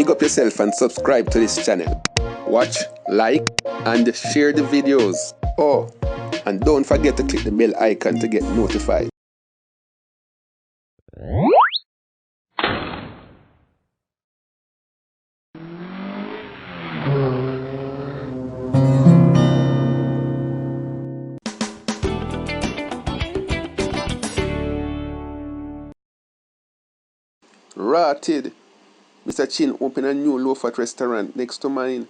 Big up yourself and subscribe to this channel. Watch, like, and share the videos. Oh, and don't forget to click the bell icon to get notified. Rotted. Mr. Chin opened a new low-fat restaurant next to mine.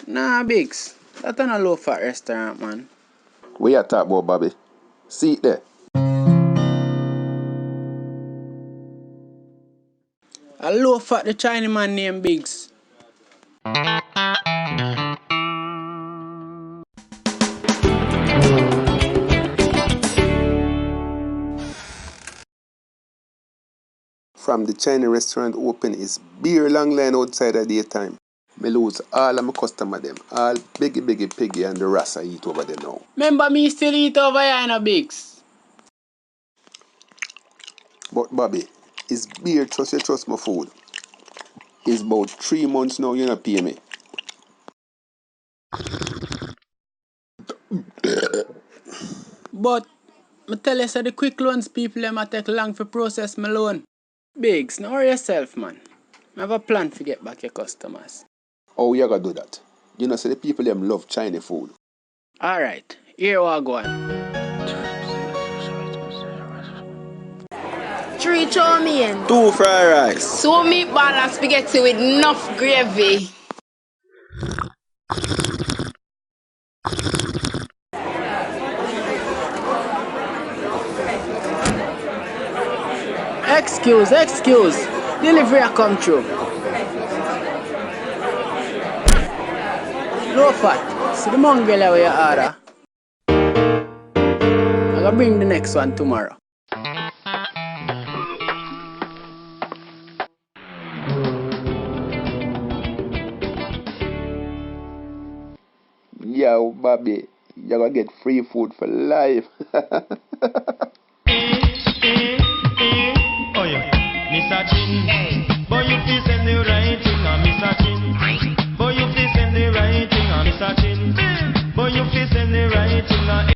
Nah, Biggs. That's not a low-fat restaurant, man. What you talk about, Bobby? See it there. A low-fat the Chinese man named Biggs. From the Chinese restaurant open is beer long line outside at daytime. Me lose all of my customer them. All biggie piggy and the rasta eat over there now. Remember me still eat over here in a Biggs. But Bobby, it's beer trust you trust my food. It's about 3 months now you not pay me. But me tell you, so the quick loans people them a take long for process my loan. Biggs, now worry yourself, man. I have a plan to get back your customers. How you gonna do that? You know, say the people them love Chinese food. Alright, here we go on. 3 chow mein, 2 fried rice. 2 meatball and spaghetti with enough gravy. Excuse. Delivery a come through. Low fat. See the mongrel where you order. I'm gonna bring the next one tomorrow. Yo, Bobby, you're gonna get free food for life. Oh yeah, Mr. Chin, boy you fi send the right thing, Mr. Chin. Boy you fi send the right thing, Mr. Chin. Boy you fi send the right thing,